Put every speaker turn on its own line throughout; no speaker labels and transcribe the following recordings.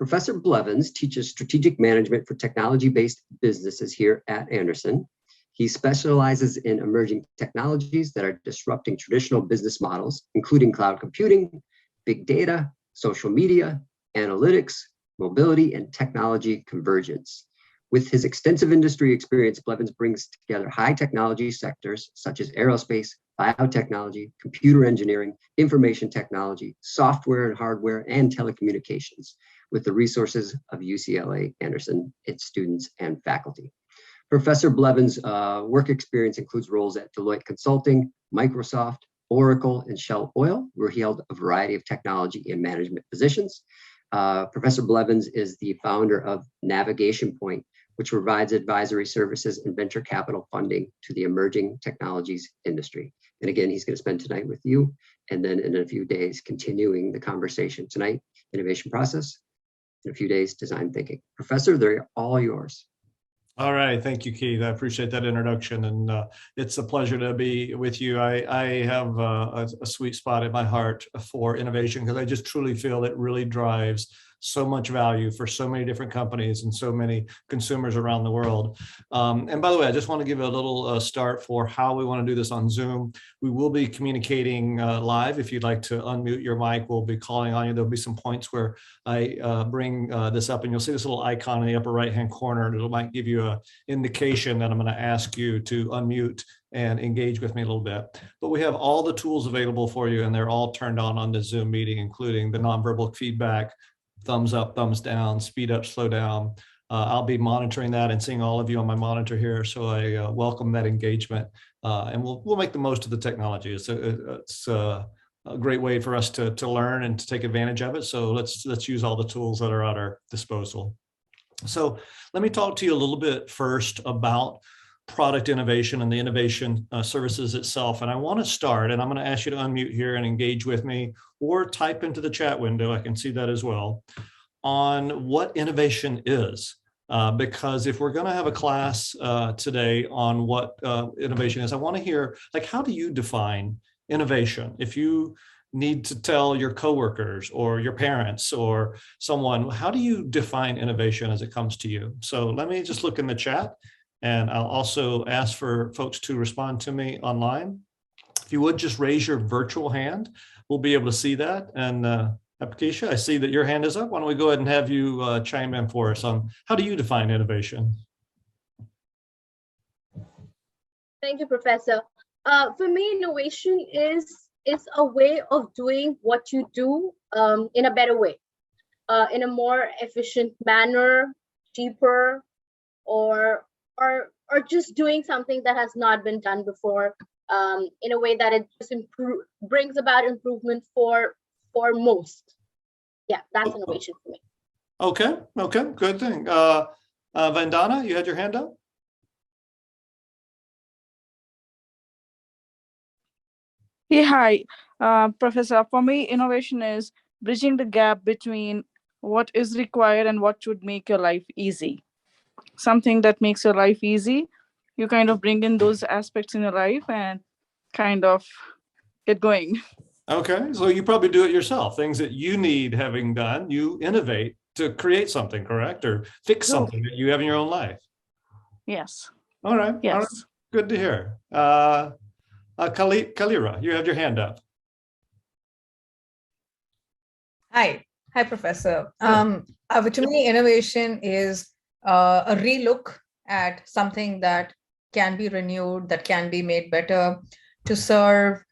Professor Blevins teaches strategic management for technology-based businesses here at Anderson. He specializes in emerging technologies that are disrupting traditional business models, including cloud computing, big data, social media, analytics, mobility, and technology convergence. With his extensive industry experience, Blevins brings together high technology sectors such as aerospace, biotechnology, computer engineering, information technology, software and hardware, and telecommunications with the resources of UCLA Anderson, its students and faculty. Professor Blevins' work experience includes roles at Deloitte Consulting, Microsoft, Oracle, and Shell Oil, where he held a variety of technology and management positions. Professor Blevins is the founder of Navigation Point, which provides advisory services and venture capital funding to the emerging technologies industry. And again, he's going to spend tonight with you, and then in a few days, continuing the conversation. Tonight, innovation process, in a few days, design thinking. Professor, they're all yours.
All right, thank you, Keith. I appreciate that introduction, and it's a pleasure to be with you. I have a sweet spot in my heart for innovation because I just truly feel it really drives so much value for so many different companies and so many consumers around the world. And by the way, I just want to give a little start for how we want to do this on Zoom. We will be communicating live. If you'd like to unmute your mic, we'll be calling on you. There'll be some points where I bring this up, and you'll see this little icon in the upper right-hand corner, and it might give you an indication that I'm going to ask you to unmute and engage with me a little bit. But we have all the tools available for you, and they're all turned on the Zoom meeting, including the nonverbal feedback, thumbs up, thumbs down, speed up, slow down. I'll be monitoring that and seeing all of you on my monitor here. So I welcome that engagement, and we'll make the most of the technology. It's a great way for us to learn and to take advantage of it. So let's use all the tools that are at our disposal. So let me talk to you a little bit first about product innovation and the innovation services itself. And I want to start, and I'm going to ask you to unmute here and engage with me, or type into the chat window, I can see that as well, on what innovation is. Because if we're going to have a class today on what innovation is, I want to hear, like, how do you define innovation? If you need to tell your coworkers or your parents or someone, how do you define innovation as it comes to you? So let me just look in the chat. And I'll also ask for folks to respond to me online. If you would just raise your virtual hand, we'll be able to see that. And Apakisha, I see that your hand is up. Why don't we go ahead and have you chime in for us on how do you define innovation?
Thank you, Professor. For me, innovation is a way of doing what you do in a better way, in a more efficient manner, cheaper, or just doing something that has not been done before, in a way that it just brings about improvement for most. Yeah, that's innovation for me.
Okay, good thing. Vandana, you had your hand up?
Yeah, hi, Professor. For me, innovation is bridging the gap between what is required and what should make your life easy. Something that makes your life easy, you kind of bring in those aspects in your life and kind of get going.
Okay, so you probably do it yourself. Things that you need having done, you innovate to create something, correct? Or fix something that you have in your own life.
Yes.
All right.
Yes.
All right. Good to hear. Kalira, you have your hand up.
Hi, Professor. To me, innovation is a relook at something that can be renewed, that can be made better to serve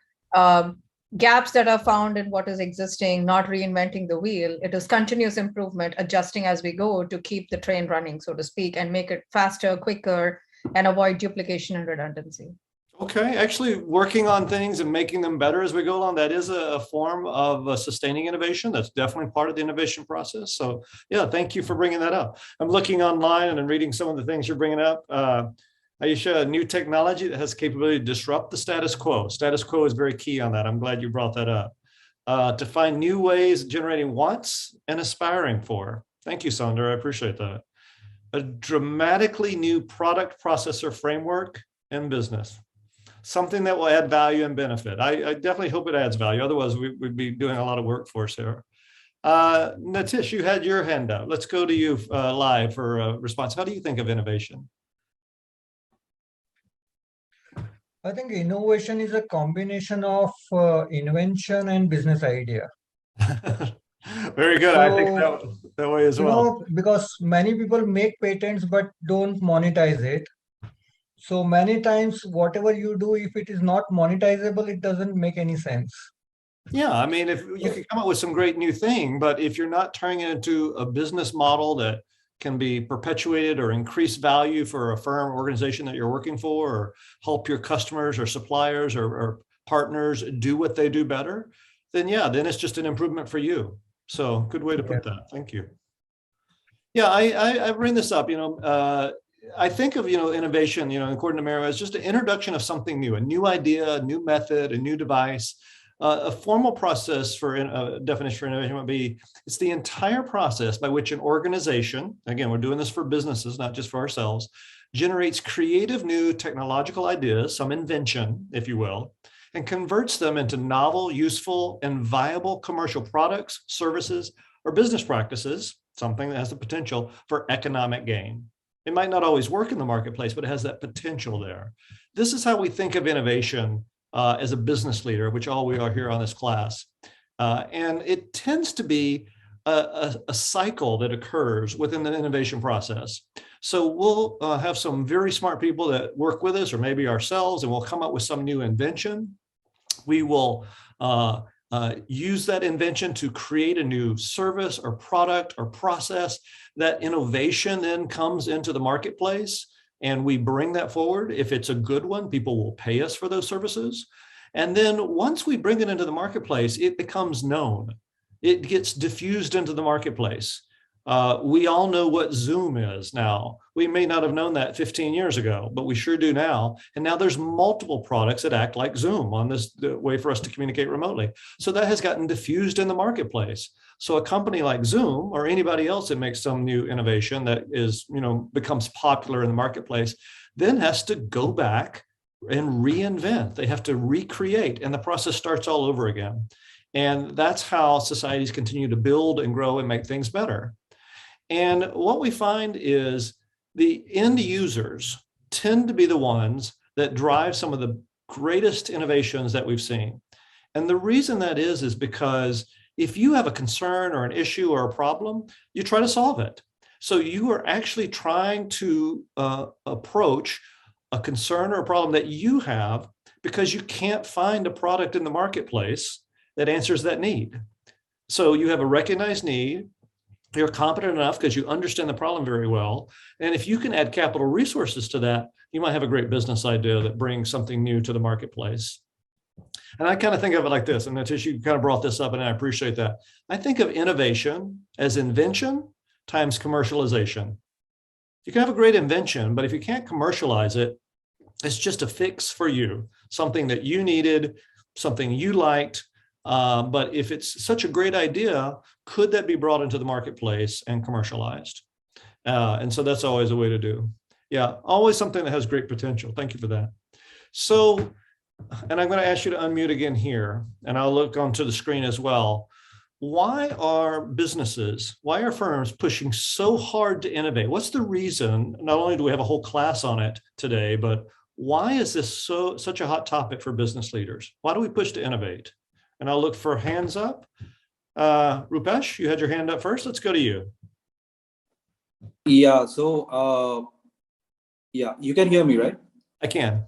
gaps that are found in what is existing, not reinventing the wheel. It is continuous improvement, adjusting as we go to keep the train running, so to speak, and make it faster, quicker, and avoid duplication and redundancy.
Okay, actually working on things and making them better as we go along, that is a form of sustaining innovation. That's definitely part of the innovation process. So yeah, thank you for bringing that up. I'm looking online and I'm reading some of the things you're bringing up. Aisha, new technology that has capability to disrupt the status quo. Status quo is very key on that. I'm glad you brought that up. To find new ways of generating wants and aspiring for. Thank you, Sandra, I appreciate that. A dramatically new product processor framework and business. Something that will add value and benefit. I definitely hope it adds value. Otherwise, we'd be doing a lot of work for us here. Natish, you had your hand up. Let's go to you live for a response. How do you think of innovation?
I think innovation is a combination of invention and business idea.
Very good. I think that way as well.
Because many people make patents but don't monetize it. So many times, whatever you do, if it is not monetizable, it doesn't make any sense.
Yeah, I mean, if you could come up with some great new thing, but if you're not turning it into a business model that can be perpetuated or increase value for a firm or organization that you're working for, or help your customers or suppliers or partners do what they do better, then yeah, then it's just an improvement for you. So good way to put that. Thank you. Yeah, I bring this up, I think of, innovation, according to Mary, as just an introduction of something new, a new idea, a new method, a new device. A formal process for a definition for innovation would be, it's the entire process by which an organization, again, we're doing this for businesses, not just for ourselves, generates creative new technological ideas, some invention, if you will, and converts them into novel, useful, and viable commercial products, services, or business practices, something that has the potential for economic gain. It might not always work in the marketplace, but it has that potential there. This is how we think of innovation as a business leader, which all we are here on this class. And it tends to be a cycle that occurs within the innovation process. So we'll have some very smart people that work with us, or maybe ourselves, and we'll come up with some new invention. We will use that invention to create a new service or product or process. That innovation then comes into the marketplace, and we bring that forward. If it's a good one, people will pay us for those services. And then once we bring it into the marketplace, it becomes known. It gets diffused into the marketplace. We all know what Zoom is now. We may not have known that 15 years ago, but we sure do now. And now there's multiple products that act like Zoom on this way for us to communicate remotely. So that has gotten diffused in the marketplace. So a company like Zoom, or anybody else that makes some new innovation that is, becomes popular in the marketplace, then has to go back and reinvent. They have to recreate, and the process starts all over again. And that's how societies continue to build and grow and make things better. And what we find is the end users tend to be the ones that drive some of the greatest innovations that we've seen. And the reason that is because if you have a concern or an issue or a problem, you try to solve it. So you are actually trying to approach a concern or a problem that you have because you can't find a product in the marketplace that answers that need. So you have a recognized need. You're competent enough because you understand the problem very well. And if you can add capital resources to that, you might have a great business idea that brings something new to the marketplace. And I kind of think of it like this, and Natish, you kind of brought this up, and I appreciate that. I think of innovation as invention times commercialization. You can have a great invention, but if you can't commercialize it, it's just a fix for you, something that you needed, something you liked. But if it's such a great idea, could that be brought into the marketplace and commercialized? And so that's always a way to do. Yeah, always something that has great potential. Thank you for that. So, and I'm going to ask you to unmute again here, and I'll look onto the screen as well. Why are businesses, why are firms pushing so hard to innovate? What's the reason? Not only do we have a whole class on it today, but why is this such a hot topic for business leaders? Why do we push to innovate? And I'll look for hands up. Rupesh, you had your hand up first. Let's go to you.
Yeah, so yeah, you can hear me, right?
I can.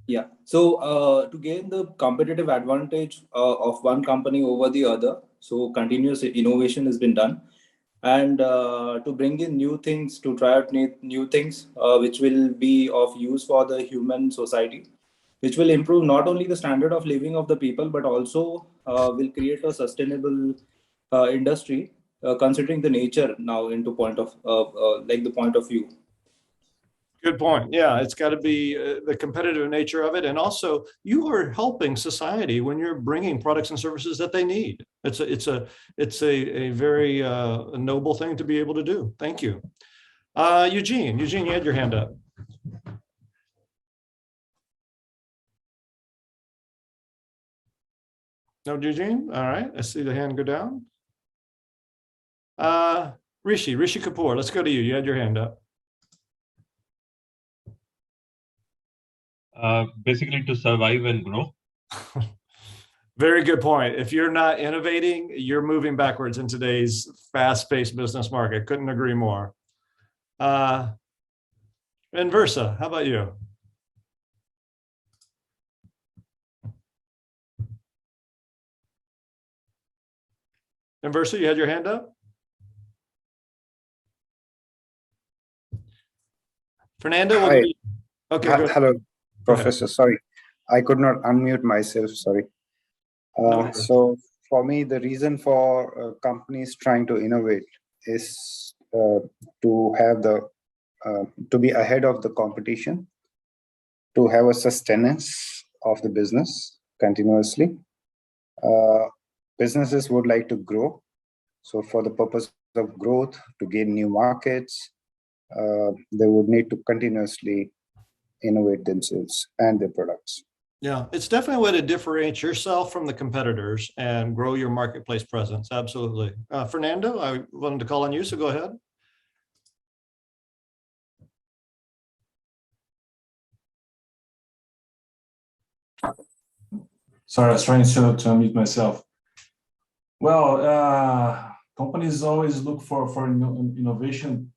Yeah, so to gain the competitive advantage of one company over the other, so continuous innovation has been done. And to bring in new things, to try out new things, which will be of use for the human society, which will improve not only the standard of living of the people, but also will create a sustainable industry, considering the nature now into point of like the point of view.
Good point. Yeah, it's got to be the competitive nature of it, and also you are helping society when you're bringing products and services that they need. It's a very noble thing to be able to do. Thank you, Eugene. Eugene, you had your hand up. No, Eugene. All right, I see the hand go down. Rishi Kapoor, let's go to you. You had your hand up.
Basically to survive and grow.
Very good point. If you're not innovating, you're moving backwards in today's fast-paced business market. Couldn't agree more. Inversa, how about you? Inversa, you had your hand up? Fernando?
Hi.
Okay,
Hi,
go ahead.
hello,
Go
Professor. Sorry, I could not unmute myself. Sorry. So for me, the reason for companies trying to innovate is to have to be ahead of the competition, to have a sustenance of the business continuously. Businesses would like to grow. So for the purpose of growth, to gain new markets, they would need to continuously innovate themselves and their products.
Yeah, it's definitely a way to differentiate yourself from the competitors and grow your marketplace presence. Absolutely. Fernando, I wanted to call on you, so go ahead.
Sorry, I was trying to unmute myself. Well, companies always look for innovation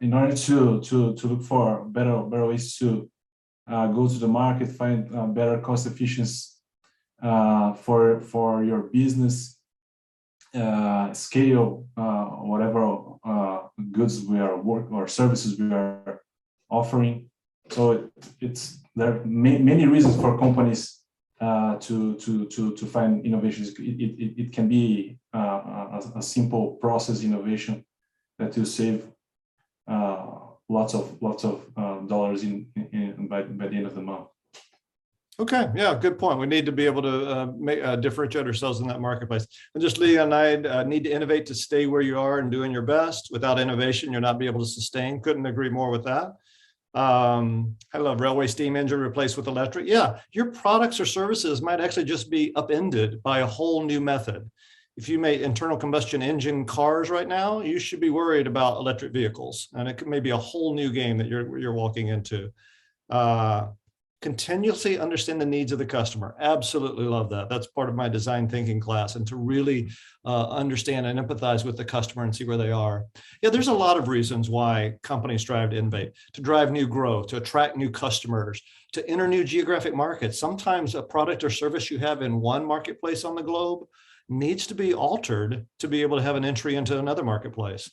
in order to look for better ways to go to the market, find better cost efficiency for your business, scale whatever goods we are or services we are offering. So there are many reasons for companies to find innovations. It can be a simple process innovation that will save lots of dollars by the end of the month.
Okay, yeah, good point. We need to be able to differentiate ourselves in that marketplace. And just Leon and I need to innovate to stay where you are and doing your best. Without innovation, you'll not be able to sustain. Couldn't agree more with that. I love railway steam engine replaced with electric. Yeah, your products or services might actually just be upended by a whole new method. If you make internal combustion engine cars right now, you should be worried about electric vehicles, and it may be a whole new game that you're walking into. Continuously understand the needs of the customer. Absolutely love that. That's part of my design thinking class, and to really understand and empathize with the customer and see where they are. Yeah, there's a lot of reasons why companies strive to innovate, to drive new growth, to attract new customers, to enter new geographic markets. Sometimes a product or service you have in one marketplace on the globe needs to be altered to be able to have an entry into another marketplace.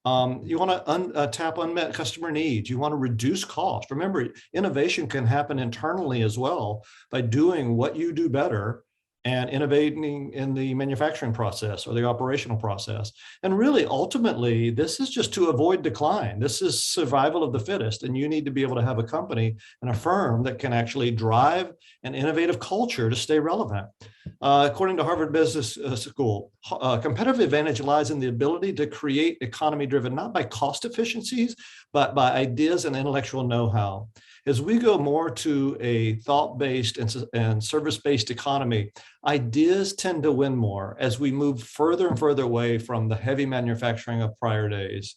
You want to tap unmet customer needs. You want to reduce cost. Remember, innovation can happen internally as well by doing what you do better and innovating in the manufacturing process or the operational process. And really, ultimately, this is just to avoid decline. This is survival of the fittest. And you need to be able to have a company and a firm that can actually drive an innovative culture to stay relevant. According to Harvard Business School, competitive advantage lies in the ability to create economy driven not by cost efficiencies, but by ideas and intellectual know-how. As we go more to a thought-based and service-based economy, ideas tend to win more as we move further and further away from the heavy manufacturing of prior days.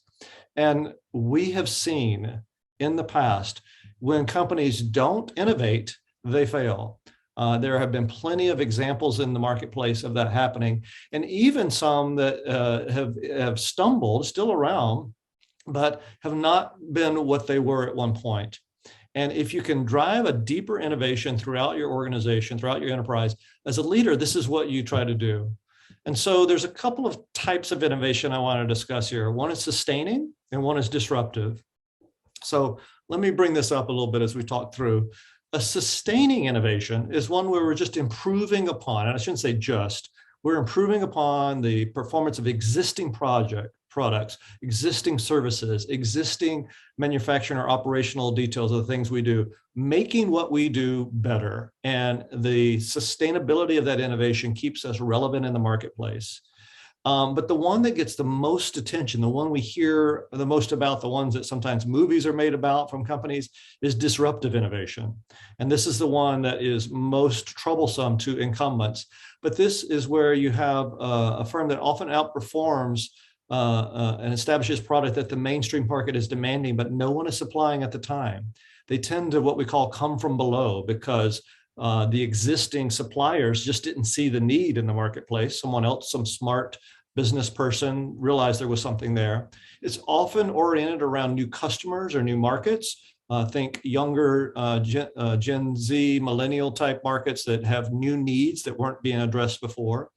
And we have seen in the past, when companies don't innovate, they fail. There have been plenty of examples in the marketplace of that happening, and even some that have stumbled, still around, but have not been what they were at one point. And if you can drive a deeper innovation throughout your organization, throughout your enterprise, as a leader, this is what you try to do. And so there's a couple of types of innovation I want to discuss here. One is sustaining and one is disruptive. So let me bring this up a little bit as we talk through. A sustaining innovation is one where we're just improving upon, and I shouldn't say just, we're improving upon the performance of existing products, existing services, existing manufacturing or operational details of the things we do, making what we do better. And the sustainability of that innovation keeps us relevant in the marketplace. But the one that gets the most attention, the one we hear the most about, the ones that sometimes movies are made about from companies, is disruptive innovation. And this is the one that is most troublesome to incumbents. But this is where you have a firm that often outperforms an established product that the mainstream market is demanding, but no one is supplying at the time. They tend to what we call come from below, because the existing suppliers just didn't see the need in the marketplace. Someone else, some smart business person realized there was something there. It's often oriented around new customers or new markets. Think younger Gen Z, millennial type markets that have new needs that weren't being addressed before.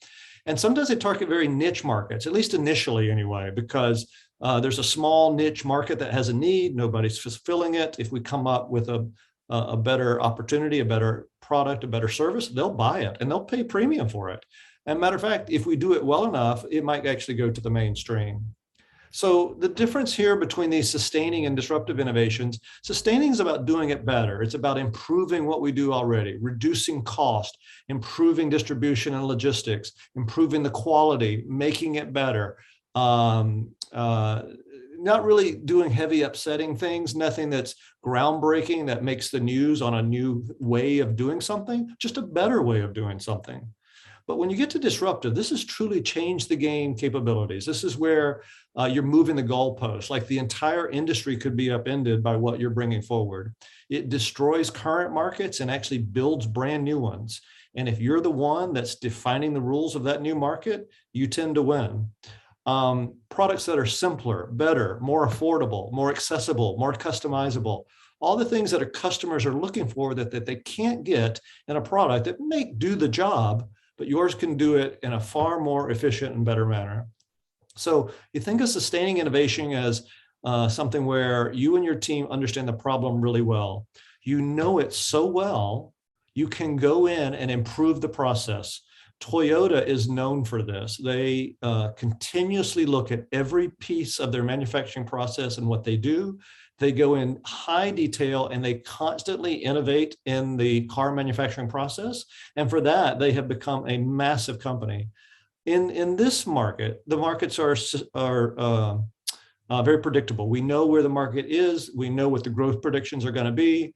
And sometimes they target very niche markets, at least initially anyway, because there's a small niche market that has a need, nobody's fulfilling it. If we come up with a better opportunity, a better product, a better service, they'll buy it and they'll pay premium for it. And matter of fact, if we do it well enough, it might actually go to the mainstream. So the difference here between these sustaining and disruptive innovations, sustaining is about doing it better. It's about improving what we do already, reducing cost, improving distribution and logistics, improving the quality, making it better. Not really doing heavy upsetting things, nothing that's groundbreaking that makes the news on a new way of doing something, just a better way of doing something. But when you get to disruptive, this has truly changed the game capabilities. This is where you're moving the goalposts, like the entire industry could be upended by what you're bringing forward. It destroys current markets and actually builds brand new ones. And if you're the one that's defining the rules of that new market, you tend to win. Products that are simpler, better, more affordable, more accessible, more customizable, all the things that our customers are looking for that they can't get in a product that may do the job, but yours can do it in a far more efficient and better manner. So you think of sustaining innovation as something where you and your team understand the problem really well. You know it so well, you can go in and improve the process. Toyota is known for this. They continuously look at every piece of their manufacturing process and what they do. They go in high detail and they constantly innovate in the car manufacturing process. And for that, they have become a massive company. In this market, the markets are very predictable. We know where the market is. We know what the growth predictions are going to be.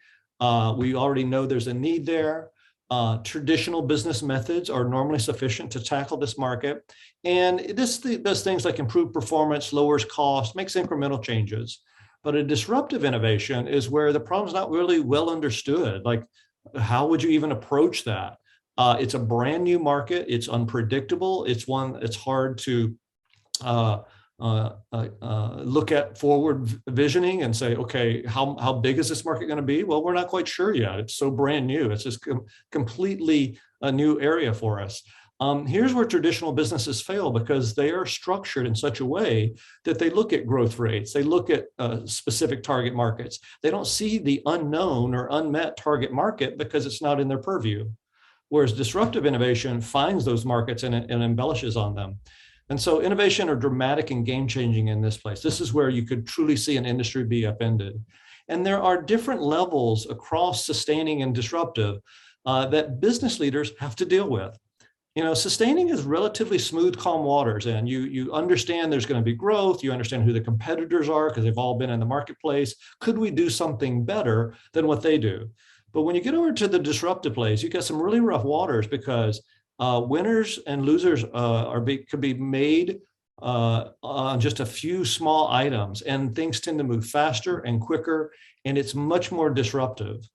We already know there's a need there. Traditional business methods are normally sufficient to tackle this market. And this does things like improve performance, lowers cost, makes incremental changes. But a disruptive innovation is where the problem's not really well understood. Like, how would you even approach that? It's a brand new market. It's unpredictable. It's one that's hard to look at forward visioning and say, okay, how big is this market going to be? Well, we're not quite sure yet. It's so brand new. It's just completely a new area for us. Here's where traditional businesses fail, because they are structured in such a way that they look at growth rates. They look at specific target markets. They don't see the unknown or unmet target market because it's not in their purview. Whereas disruptive innovation finds those markets and embellishes on them. And so innovation are dramatic and game-changing in this place. This is where you could truly see an industry be upended. And there are different levels across sustaining and disruptive that business leaders have to deal with. You know, sustaining is relatively smooth, calm waters, and you understand there's going to be growth. You understand who the competitors are because they've all been in the marketplace. Could we do something better than what they do? But when you get over to the disruptive place, you get some really rough waters, because winners and losers could be made on just a few small items, and things tend to move faster and quicker, and it's much more disruptive.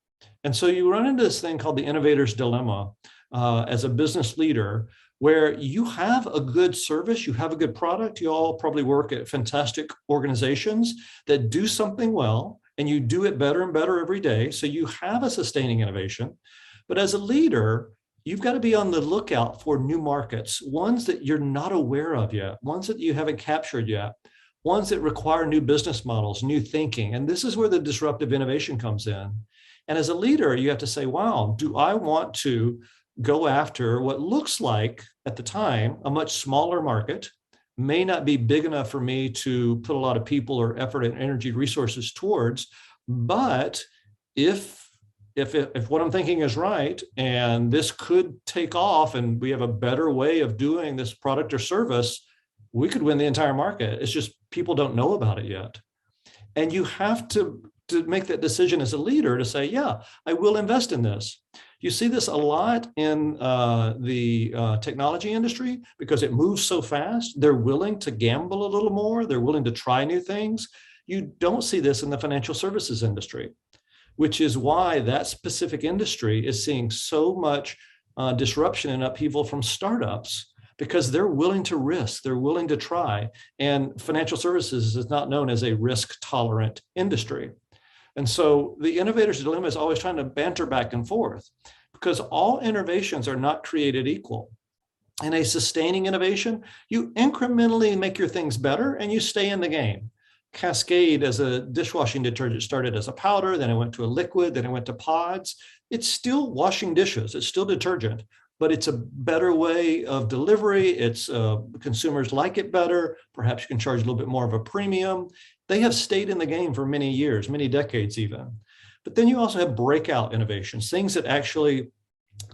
And so you run into this thing called the innovator's dilemma as a business leader, where you have a good service, you have a good product, you all probably work at fantastic organizations that do something well, and you do it better and better every day. So you have a sustaining innovation. But as a leader, you've got to be on the lookout for new markets, ones that you're not aware of yet, ones that you haven't captured yet, ones that require new business models, new thinking. And this is where the disruptive innovation comes in. And as a leader, you have to say, wow, do I want to go after what looks like, at the time, a much smaller market, may not be big enough for me to put a lot of people or effort and energy resources towards, but if what I'm thinking is right, and this could take off, and we have a better way of doing this product or service, we could win the entire market. It's just people don't know about it yet. And you have to make that decision as a leader to say, yeah, I will invest in this. You see this a lot in the technology industry because it moves so fast. They're willing to gamble a little more. They're willing to try new things. You don't see this in the financial services industry, which is why that specific industry is seeing so much disruption and upheaval from startups, because they're willing to risk, they're willing to try. And financial services is not known as a risk-tolerant industry. And so the innovator's dilemma is always trying to banter back and forth, because all innovations are not created equal. In a sustaining innovation, you incrementally make your things better and you stay in the game. Cascade as a dishwashing detergent started as a powder, then it went to a liquid, then it went to pods. It's still washing dishes, it's still detergent, but it's a better way of delivery. It's consumers like it better. Perhaps you can charge a little bit more of a premium. They have stayed in the game for many years, many decades even. But then you also have breakout innovations, things that actually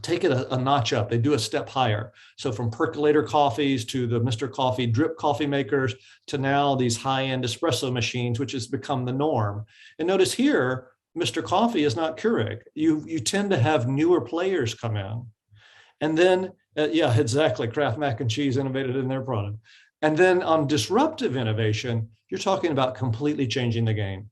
take it a notch up. They do a step higher. So from percolator coffees to the Mr. Coffee drip coffee makers to now these high-end espresso machines, which has become the norm. And notice here, Mr. Coffee is not Keurig. You tend to have newer players come in. And then, yeah, exactly, Kraft Mac and Cheese innovated in their product. And then on disruptive innovation, you're talking about completely changing the game.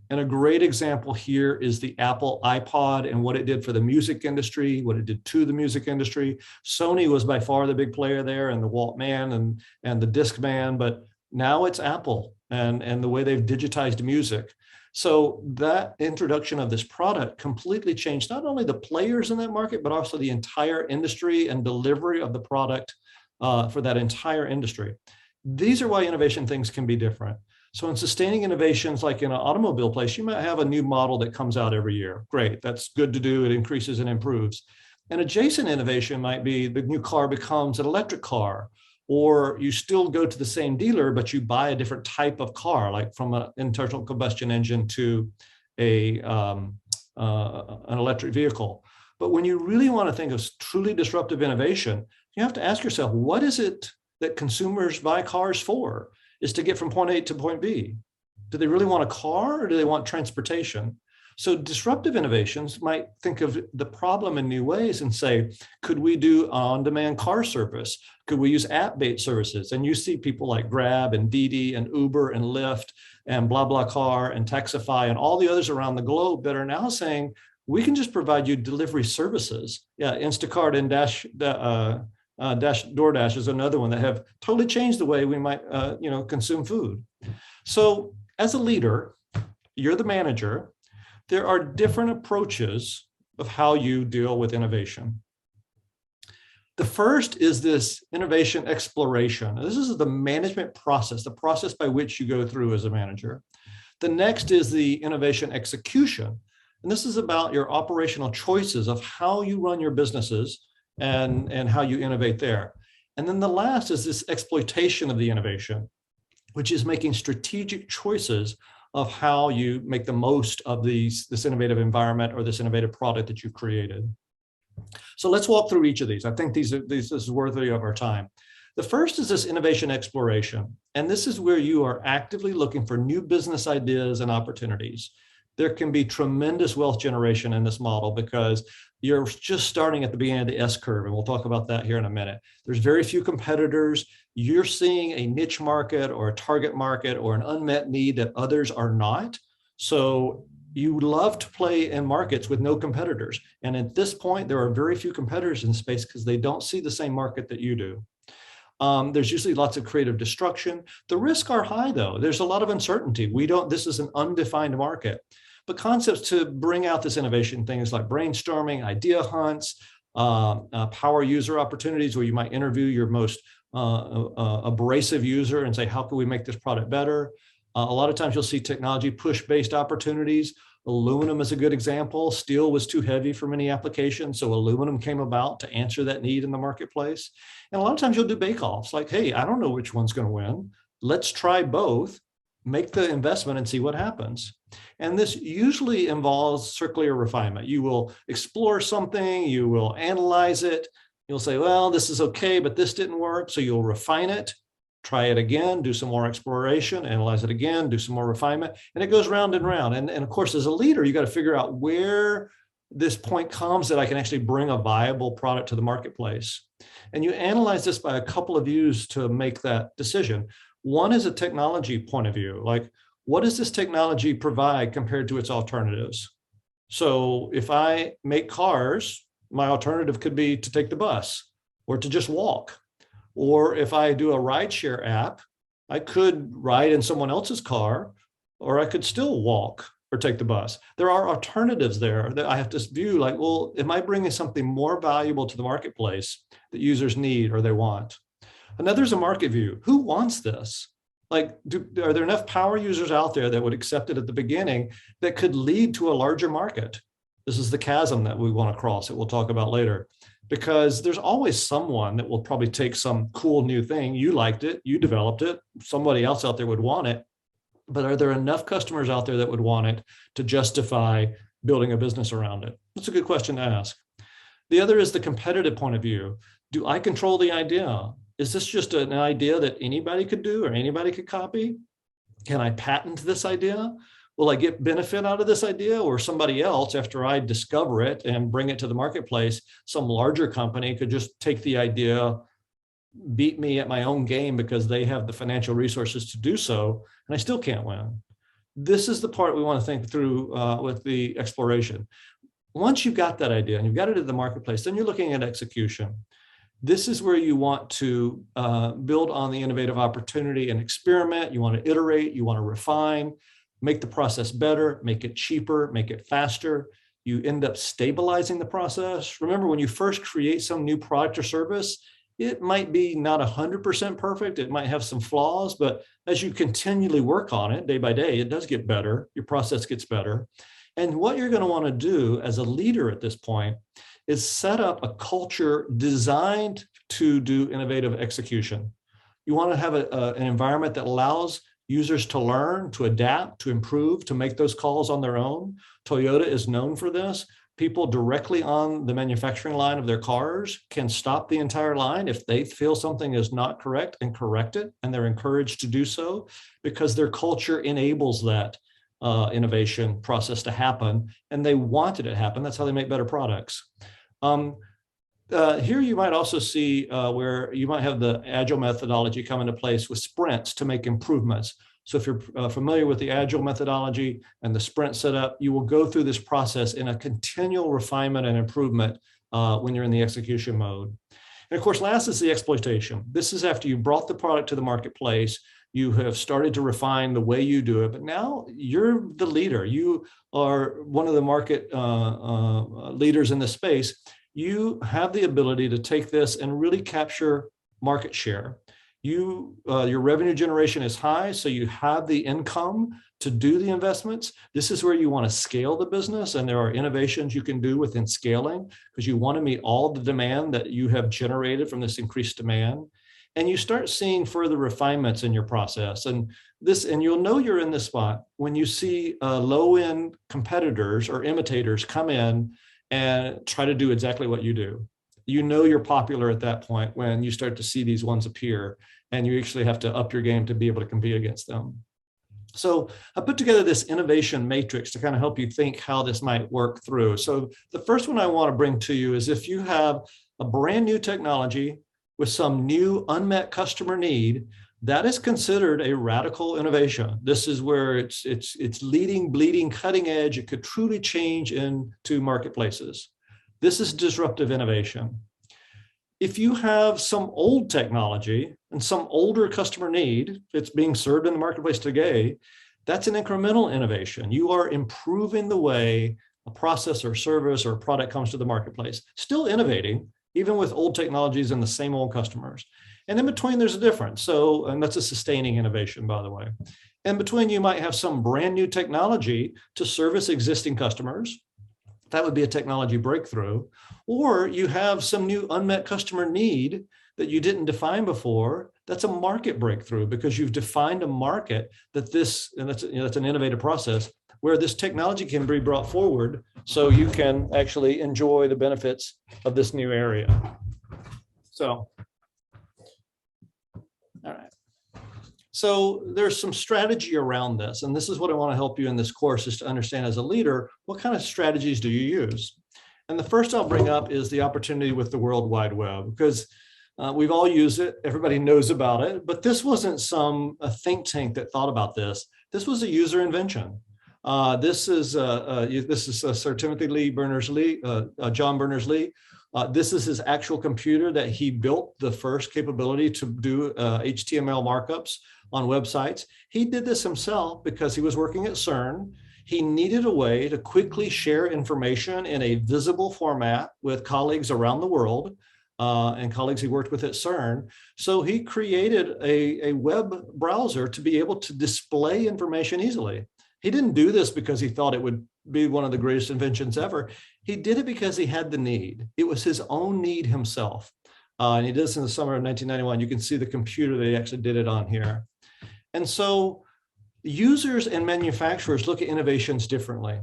And a great example here is the Apple iPod and what it did for the music industry, what it did to the music industry. Sony was by far the big player there, and the Walkman and the Discman, but now it's Apple and the way they've digitized music. So that introduction of this product completely changed not only the players in that market, but also the entire industry and delivery of the product for that entire industry. These are why innovation things can be different. So in sustaining innovations, like in an automobile place, you might have a new model that comes out every year. Great, that's good to do. It increases and improves. An adjacent innovation might be the new car becomes an electric car, or you still go to the same dealer, but you buy a different type of car, like from an internal combustion engine to an electric vehicle. But when you really want to think of truly disruptive innovation, you have to ask yourself, what is it that consumers buy cars for? Is to get from point A to point B. Do they really want a car, or do they want transportation? So disruptive innovations might think of the problem in new ways and say, could we do an on-demand car service? Could we use app-based services? And you see people like Grab and Didi and Uber and Lyft and BlaBlaCar and Taxify and all the others around the globe that are now saying, we can just provide you delivery services. Yeah, Instacart and DoorDash is another one that have totally changed the way we might consume food. So as a leader, you're the manager. There are different approaches of how you deal with innovation. The first is this innovation exploration. This is the management process, the process by which you go through as a manager. The next is the innovation execution. And this is about your operational choices of how you run your businesses and how you innovate there. And then the last is this exploitation of the innovation, which is making strategic choices of how you make the most of this innovative environment or this innovative product that you've created. So let's walk through each of these. I think this is worthy of our time. The first is this innovation exploration. And this is where you are actively looking for new business ideas and opportunities. There can be tremendous wealth generation in this model because you're just starting at the beginning of the S curve, and we'll talk about that here in a minute. There's very few competitors. You're seeing a niche market or a target market or an unmet need that others are not. So you love to play in markets with no competitors. And at this point, there are very few competitors in the space because they don't see the same market that you do. There's usually lots of creative destruction. The risks are high, though. There's a lot of uncertainty. This is an undefined market. But concepts to bring out this innovation, things like brainstorming, idea hunts, power user opportunities where you might interview your most abrasive user and say, how can we make this product better? A lot of times you'll see technology push-based opportunities. Aluminum is a good example. Steel was too heavy for many applications, so aluminum came about to answer that need in the marketplace. And a lot of times you'll do bake-offs like, hey, I don't know which one's going to win. Let's try both, make the investment and see what happens. And this usually involves circular refinement. You will explore something, you will analyze it. You'll say, well, this is okay, but this didn't work. So you'll refine it, try it again, do some more exploration, analyze it again, do some more refinement. And it goes round and round. And of course, as a leader, you got to figure out where this point comes that I can actually bring a viable product to the marketplace. And you analyze this by a couple of views to make that decision. One is a technology point of view, like what does this technology provide compared to its alternatives? So if I make cars, my alternative could be to take the bus or to just walk. Or if I do a rideshare app, I could ride in someone else's car, or I could still walk or take the bus. There are alternatives there that I have to view like, well, am I bringing something more valuable to the marketplace that users need or they want? Another is a market view. Who wants this? Like, are there enough power users out there that would accept it at the beginning that could lead to a larger market? This is the chasm that we want to cross that we'll talk about later, because there's always someone that will probably take some cool new thing. You liked it, you developed it, somebody else out there would want it. But are there enough customers out there that would want it to justify building a business around it? That's a good question to ask. The other is the competitive point of view. Do I control the idea? Is this just an idea that anybody could do or anybody could copy? Can I patent this idea? Will I get benefit out of this idea, or somebody else, after I discover it and bring it to the marketplace, some larger company could just take the idea, beat me at my own game because they have the financial resources to do so, and I still can't win. This is the part we want to think through with the exploration. Once you've got that idea and you've got it at the marketplace, then you're looking at execution. This is where you want to build on the innovative opportunity and experiment. You want to iterate, you want to refine, make the process better, make it cheaper, make it faster. You end up stabilizing the process. Remember, when you first create some new product or service, it might be not 100% perfect. It might have some flaws, but as you continually work on it day by day, it does get better. Your process gets better. And what you're going to want to do as a leader at this point is set up a culture designed to do innovative execution. You want to have an environment that allows users to learn, to adapt, to improve, to make those calls on their own. Toyota is known for this. People directly on the manufacturing line of their cars can stop the entire line if they feel something is not correct and correct it, and they're encouraged to do so because their culture enables that innovation process to happen, and they want it to happen. That's how they make better products. Here you might also see where you might have the agile methodology come into place with sprints to make improvements. So if you're familiar with the agile methodology and the sprint setup, you will go through this process in a continual refinement and improvement when you're in the execution mode. And of course, last is the exploitation. This is after you brought the product to the marketplace, you have started to refine the way you do it, but now you're the leader. You are one of the market leaders in this space. You have the ability to take this and really capture market share. Your revenue generation is high, so you have the income to do the investments. This is where you want to scale the business, and there are innovations you can do within scaling because you want to meet all the demand that you have generated from this increased demand. And you start seeing further refinements in your process. And you'll know you're in this spot when you see low-end competitors or imitators come in and try to do exactly what you do. You know you're popular at that point when you start to see these ones appear, and you actually have to up your game to be able to compete against them. So I put together this innovation matrix to kind of help you think how this might work through. So the first one I want to bring to you is if you have a brand new technology with some new unmet customer need, that is considered a radical innovation. This is where it's leading, bleeding, cutting edge. It could truly change into marketplaces. This is disruptive innovation. If you have some old technology and some older customer need that's being served in the marketplace today, that's an incremental innovation. You are improving the way a process or service or product comes to the marketplace, still innovating, even with old technologies and the same old customers. And in between, there's a difference. And that's a sustaining innovation, by the way. In between, you might have some brand new technology to service existing customers. That would be a technology breakthrough. Or you have some new unmet customer need that you didn't define before. That's a market breakthrough because you've defined a market that that's an innovative process where this technology can be brought forward so you can actually enjoy the benefits of this new area. So, all right. So there's some strategy around this, and this is what I want to help you in this course is to understand as a leader, what kind of strategies do you use? And the first I'll bring up is the opportunity with the World Wide Web, because we've all used it. Everybody knows about it, but this wasn't a think tank that thought about this. This was a user invention. This is Sir Timothy Lee Berners-Lee, John Berners-Lee. This is his actual computer that he built the first capability to do HTML markups on websites. He did this himself because he was working at CERN. He needed a way to quickly share information in a visible format with colleagues around the world and colleagues he worked with at CERN. So he created a web browser to be able to display information easily. He didn't do this because he thought it would be one of the greatest inventions ever. He did it because he had the need. It was his own need himself. And he did this in the summer of 1991. You can see the computer that he actually did it on here. And so users and manufacturers look at innovations differently.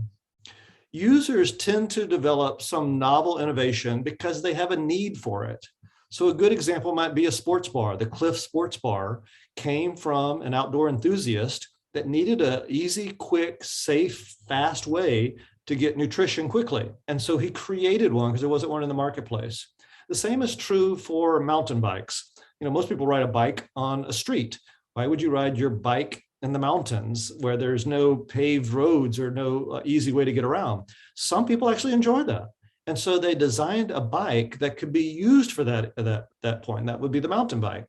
Users tend to develop some novel innovation because they have a need for it. So a good example might be a sports bar. The Cliff Sports Bar came from an outdoor enthusiast that needed an easy, quick, safe, fast way to get nutrition quickly. And so he created one because there wasn't one in the marketplace. The same is true for mountain bikes. You know, most people ride a bike on a street. Why would you ride your bike in the mountains where there's no paved roads or no easy way to get around? Some people actually enjoy that. And so they designed a bike that could be used for that point. That would be the mountain bike.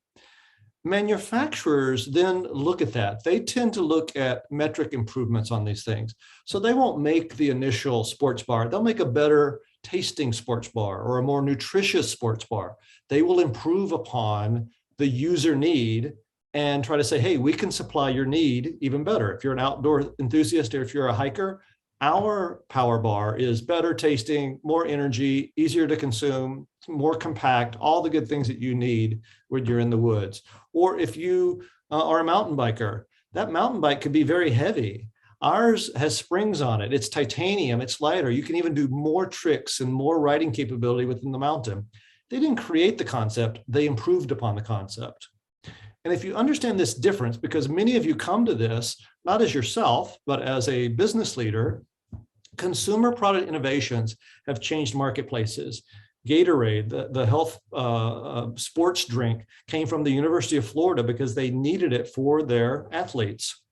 Manufacturers then look at that. They tend to look at metric improvements on these things. So they won't make the initial sports bar. They'll make a better tasting sports bar or a more nutritious sports bar. They will improve upon the user need and try to say, hey, we can supply your need even better. If you're an outdoor enthusiast or if you're a hiker, our power bar is better tasting, more energy, easier to consume, more compact, all the good things that you need when you're in the woods. Or if you are a mountain biker, that mountain bike could be very heavy. Ours has springs on it. It's titanium, it's lighter. You can even do more tricks and more riding capability within the mountain. They didn't create the concept, they improved upon the concept. And if you understand this difference, because many of you come to this, not as yourself, but as a business leader, consumer product innovations have changed marketplaces. Gatorade, the health sports drink, came from the University of Florida because they needed it for their athletes.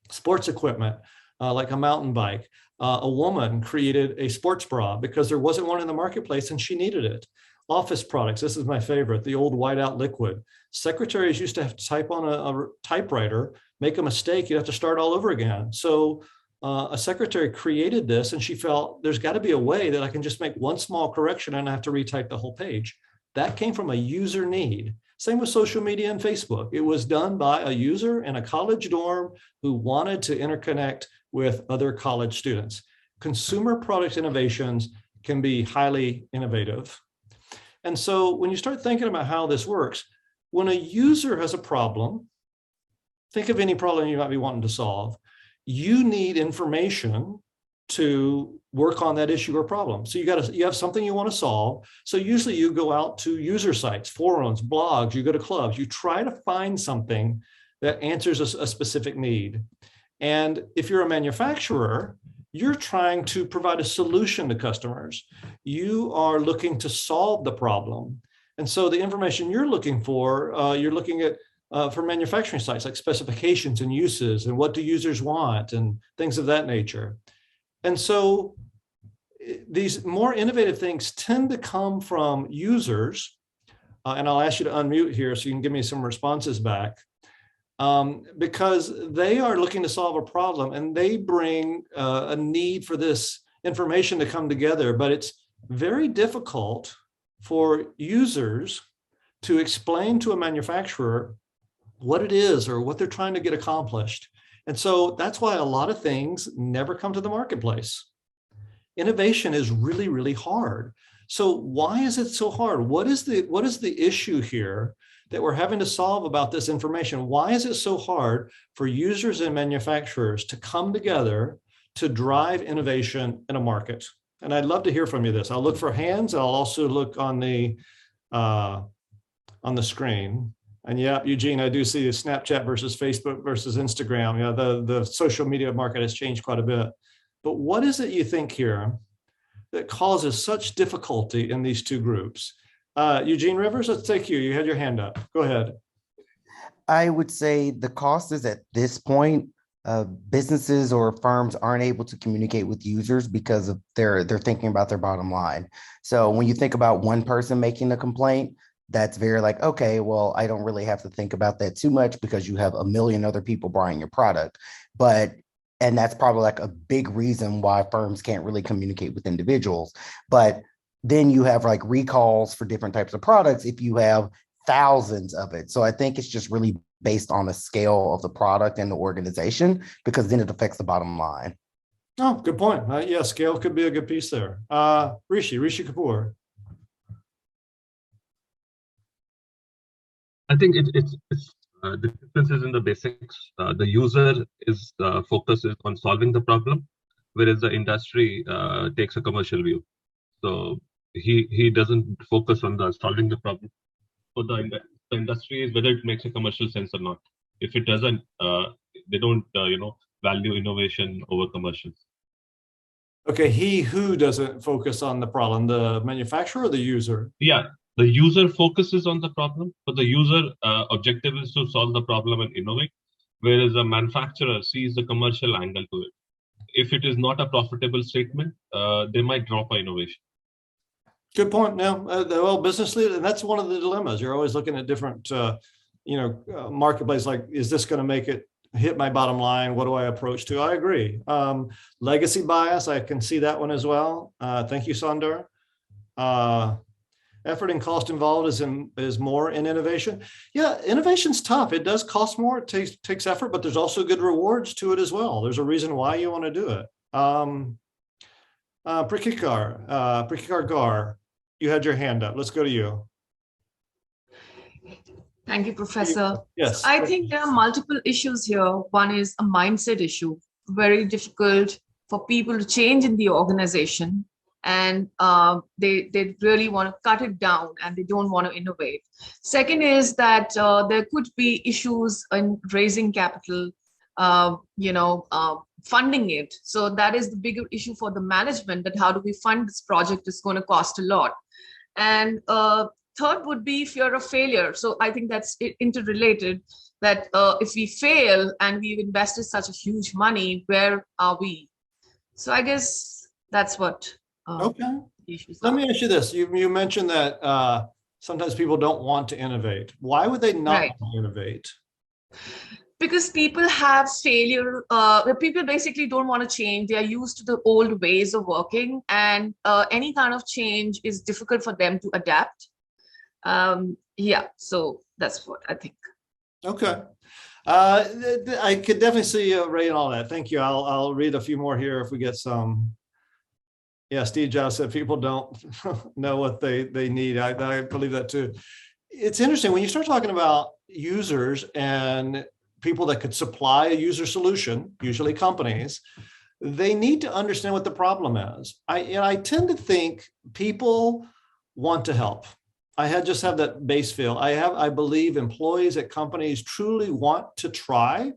Sports equipment, like a mountain bike. A woman created a sports bra because there wasn't one in the marketplace and she needed it. Office products, this is my favorite, the old whiteout liquid. Secretaries used to have to type on a typewriter, make a mistake, you'd have to start all over again. So a secretary created this and she felt there's got to be a way that I can just make one small correction and I have to retype the whole page. That came from a user need. Same with social media and Facebook. It was done by a user in a college dorm who wanted to interconnect with other college students. Consumer product innovations can be highly innovative. And so when you start thinking about how this works, when a user has a problem, think of any problem you might be wanting to solve, you need information to work on that issue or problem. So you have something you want to solve. So usually you go out to user sites, forums, blogs, you go to clubs, you try to find something that answers a specific need. And if you're a manufacturer, you're trying to provide a solution to customers. You are looking to solve the problem. And so the information you're looking for, you're looking at for manufacturing sites like specifications and uses and what do users want and things of that nature. And so these more innovative things tend to come from users. And I'll ask you to unmute here so you can give me some responses back. Because they are looking to solve a problem and they bring a need for this information to come together, but it's very difficult for users to explain to a manufacturer what it is or what they're trying to get accomplished. And so that's why a lot of things never come to the marketplace. Innovation is really, really hard. So why is it so hard? What is the issue here that we're having to solve about this information? Why is it so hard for users and manufacturers to come together to drive innovation in a market? And I'd love to hear from you this. I'll look for hands. I'll also look on the screen. And yeah, Eugene, I do see the Snapchat versus Facebook versus Instagram. Yeah, the social media market has changed quite a bit. But what is it you think here that causes such difficulty in these two groups? Eugene Rivers, let's take you. You had your hand up. Go ahead.
I would say the cost is at this point, businesses or firms aren't able to communicate with users because of they're thinking about their bottom line. So when you think about one person making a complaint, that's very like, okay, well, I don't really have to think about that too much because you have a million other people buying your product. And that's probably like a big reason why firms can't really communicate with individuals. But then you have like recalls for different types of products if you have thousands of it. So I think it's just really based on the scale of the product and the organization, because then it affects the bottom line.
Oh, good point. Yeah, scale could be a good piece there. Rishi Kapoor.
I think it's the difference is in the basics. The user is focus is on solving the problem, whereas the industry takes a commercial view. So he doesn't focus on the solving the problem. For the industry is whether it makes a commercial sense or not. If it doesn't, they don't value innovation over commercials.
Okay, who doesn't focus on the problem, the manufacturer or the user?
Yeah, the user focuses on the problem, but the user objective is to solve the problem and innovate, whereas the manufacturer sees the commercial angle to it. If it is not a profitable statement, they might drop our innovation.
Good point. Now, well, business leader, and that's one of the dilemmas. You're always looking at different, marketplace. Like, is this going to make it hit my bottom line? What do I approach to? I agree. Legacy bias, I can see that one as well. Thank you, Sundar. Effort and cost involved is more in innovation. Yeah, innovation's tough. It does cost more. It takes effort, but there's also good rewards to it as well. There's a reason why you want to do it. Prikikar Gar, you had your hand up. Let's go to you.
Thank you, Professor.
Yes.
So I think there are multiple issues here. One is a mindset issue, very difficult for people to change in the organization, and they really want to cut it down and they don't want to innovate. Second is that there could be issues in raising capital, funding it. So that is the bigger issue for the management, that how do we fund this project is going to cost a lot. And third would be fear of failure. So I think that's interrelated, that if we fail and we've invested such a huge money, where are we? So I guess that's what
okay.
issues
Let
are.
me ask you this. You mentioned that sometimes people don't want to innovate. Why would they not
Right.
want to innovate?
Because people have failure, people basically don't want to change. They are used to the old ways of working, and any kind of change is difficult for them to adapt. So that's what I think.
Okay. I could definitely see Ray and all that. Thank you. I'll read a few more here if we get some. Yeah, Steve Jobs said people don't know what they need. I believe that too. It's interesting when you start talking about users and people that could supply a user solution, usually companies, they need to understand what the problem is. I tend to think people want to help. I just have that base feel. I believe employees at companies truly want to try.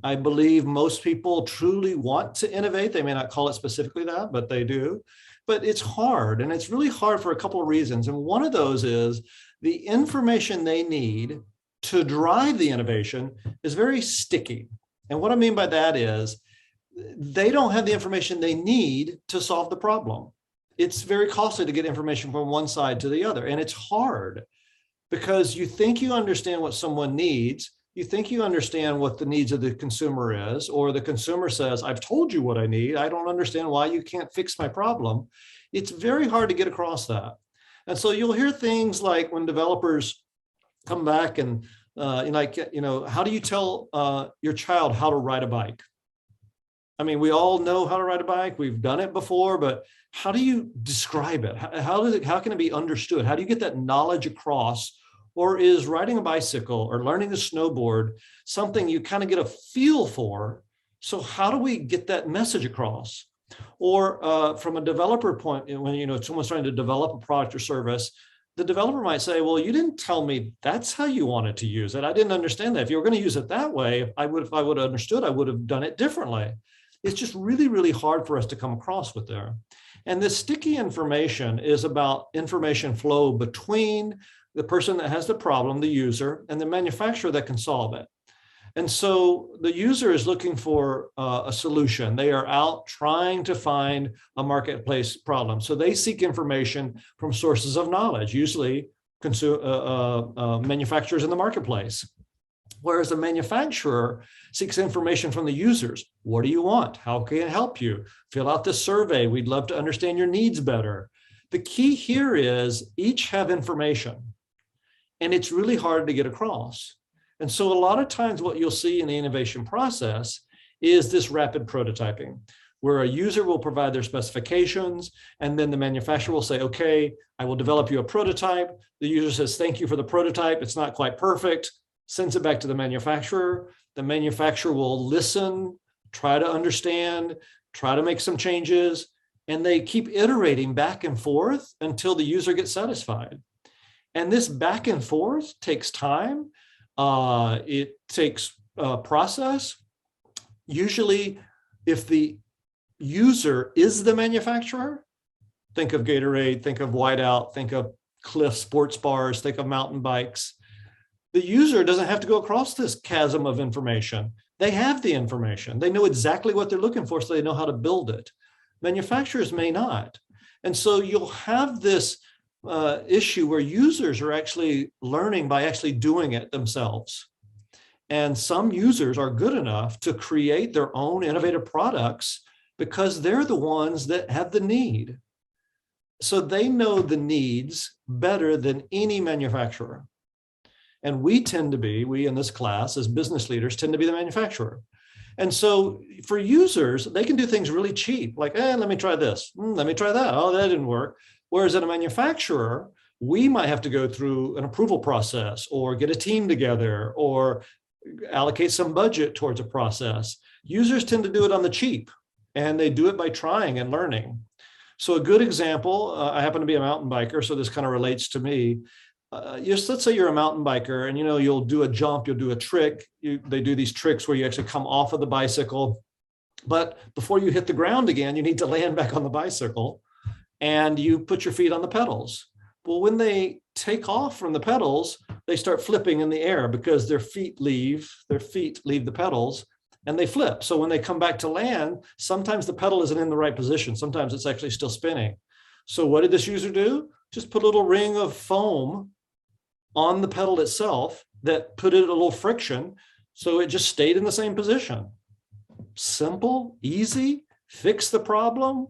I believe most people truly want to innovate. They may not call it specifically that, but they do. But it's hard, and it's really hard for a couple of reasons. And one of those is the information they need to drive the innovation is very sticky. And what I mean by that is they don't have the information they need to solve the problem. It's very costly to get information from one side to the other. And it's hard because you think you understand what someone needs. You think you understand what the needs of the consumer is, or the consumer says, I've told you what I need. I don't understand why you can't fix my problem. It's very hard to get across that. And so you'll hear things like when developers come back and how do you tell your child how to ride a bike? I mean, we all know how to ride a bike. We've done it before, but how do you describe it? How can it be understood? How do you get that knowledge across? Or is riding a bicycle or learning to snowboard something you kind of get a feel for? So how do we get that message across? Or from a developer point, when someone's trying to develop a product or service, the developer might say, well, you didn't tell me that's how you wanted to use it. I didn't understand that. If you were going to use it that way, if I would have understood, I would have done it differently. it's just really, really hard for us to come across with there. And this sticky information is about information flow between the person that has the problem, the user, and the manufacturer that can solve it. And so the user is looking for a solution. They are out trying to find a marketplace problem. So they seek information from sources of knowledge, usually manufacturers in the marketplace. Whereas a manufacturer seeks information from the users. What do you want? How can I help you? Fill out this survey. We'd love to understand your needs better. The key here is each have information, and it's really hard to get across. And so a lot of times what you'll see in the innovation process is this rapid prototyping, where a user will provide their specifications, and then the manufacturer will say, okay, I will develop you a prototype. The user says, thank you for the prototype. It's not quite perfect, sends it back to the manufacturer. The manufacturer will listen, try to understand, try to make some changes, and they keep iterating back and forth until the user gets satisfied. And this back and forth takes time. It takes process. Usually, if the user is the manufacturer, think of Gatorade, think of Whiteout, think of Cliff sports bars, think of mountain bikes. The user doesn't have to go across this chasm of information. They have the information. They know exactly what they're looking for, so they know how to build it. Manufacturers may not. And so you'll have this issue where users are actually learning by actually doing it themselves. And some users are good enough to create their own innovative products because they're the ones that have the need. So they know the needs better than any manufacturer. And we in this class as business leaders tend to be the manufacturer. And so for users, they can do things really cheap, like, let me try this, let me try that. Oh, that didn't work. Whereas at a manufacturer, we might have to go through an approval process or get a team together or allocate some budget towards a process. Users tend to do it on the cheap, and they do it by trying and learning. So a good example, I happen to be a mountain biker, so this kind of relates to me. Let's say you're a mountain biker and you'll do a jump, you'll do a trick. They do these tricks where you actually come off of the bicycle, but before you hit the ground again, you need to land back on the bicycle and you put your feet on the pedals. Well, when they take off from the pedals, they start flipping in the air because their feet leave the pedals and they flip. So when they come back to land, sometimes the pedal isn't in the right position. Sometimes it's actually still spinning. So what did this user do? Just put a little ring of foam on the pedal itself that put it a little friction, so it just stayed in the same position. Simple, easy, fix the problem,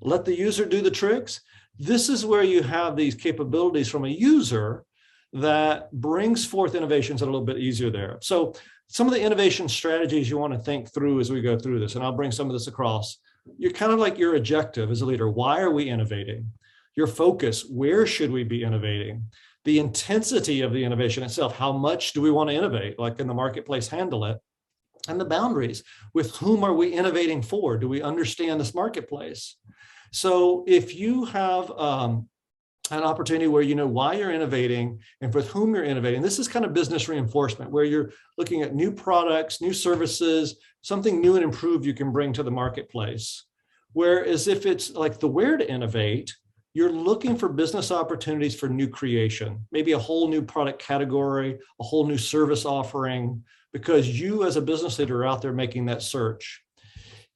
let the user do the tricks. This is where you have these capabilities from a user that brings forth innovations that are a little bit easier there. So some of the innovation strategies you want to think through as we go through this, and I'll bring some of this across. You're kind of like your objective as a leader. Why are we innovating? Your focus, where should we be innovating? The intensity of the innovation itself, how much do we want to innovate? Like, can the marketplace handle it? And the boundaries, with whom are we innovating for? Do we understand this marketplace? So if you have an opportunity where you know why you're innovating and with whom you're innovating, this is kind of business reinforcement, where you're looking at new products, new services, something new and improved you can bring to the marketplace. Whereas if it's like the where to innovate, you're looking for business opportunities for new creation, maybe a whole new product category, a whole new service offering, because you as a business leader are out there making that search.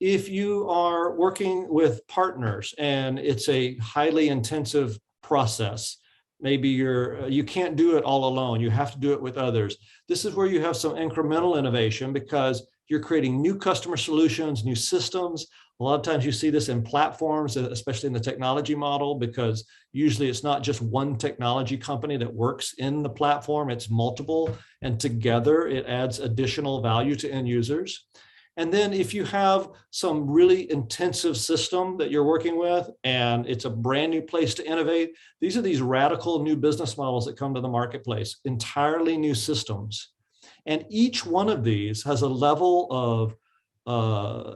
If you are working with partners and it's a highly intensive process, maybe you can't do it all alone, you have to do it with others. This is where you have some incremental innovation because you're creating new customer solutions, new systems. A lot of times you see this in platforms, especially in the technology model, because usually it's not just one technology company that works in the platform, it's multiple, and together it adds additional value to end users. And then if you have some really intensive system that you're working with and it's a brand new place to innovate, these are these radical new business models that come to the marketplace, entirely new systems. And each one of these has a level of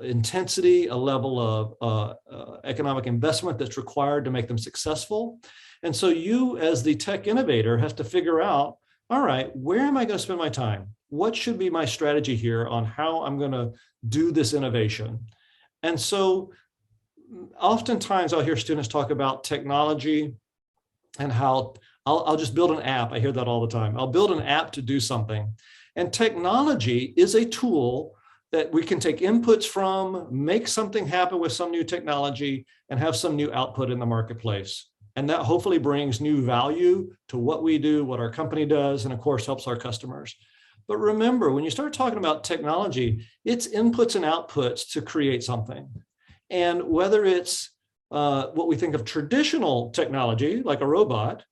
intensity, a level of economic investment that's required to make them successful. And so you as the tech innovator have to figure out, all right, where am I going to spend my time? What should be my strategy here on how I'm going to do this innovation? And so oftentimes I'll hear students talk about technology and how I'll just build an app. I hear that all the time. I'll build an app to do something. And technology is a tool that we can take inputs from, make something happen with some new technology, and have some new output in the marketplace. And that hopefully brings new value to what we do, what our company does, and of course helps our customers. But remember, when you start talking about technology, it's inputs and outputs to create something. And whether it's what we think of traditional technology, like a robot,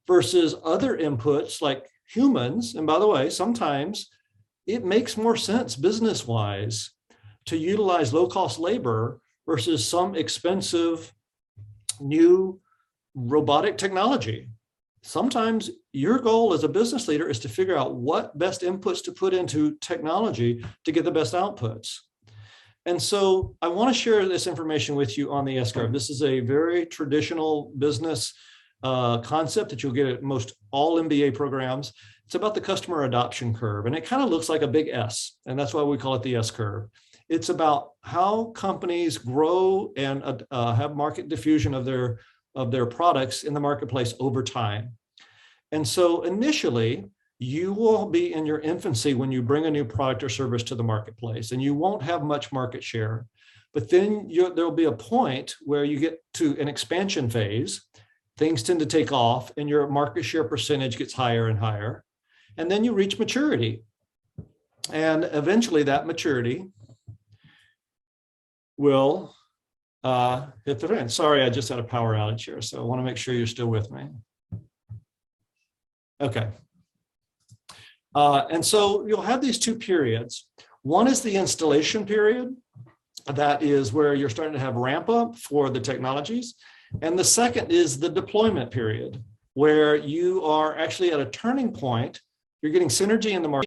versus other inputs like humans, and by the way, sometimes it makes more sense business-wise to utilize low-cost labor versus some expensive new robotic technology. Sometimes your goal as a business leader is to figure out what best inputs to put into technology to get the best outputs. And so I want to share this information with you on the S-curve. This is a very traditional business concept that you'll get at most all MBA programs. It's about the customer adoption curve, and it kind of looks like a big S, and that's why we call it the S-curve. It's about how companies grow and have market diffusion of their products in the marketplace over time. And so initially, you will be in your infancy when you bring a new product or service to the marketplace, and you won't have much market share. But then there'll be a point where you get to an expansion phase. Things tend to take off and your market share percentage gets higher and higher. And then you reach maturity. And eventually that maturity will hit the fan. Sorry, I just had a power outage here, so I want to make sure you're still with me. Okay. And so you'll have these two periods. One is the installation period. That is where you're starting to have ramp up for the technologies. And the second is the deployment period, where you are actually at a turning point. You're getting synergy in the market.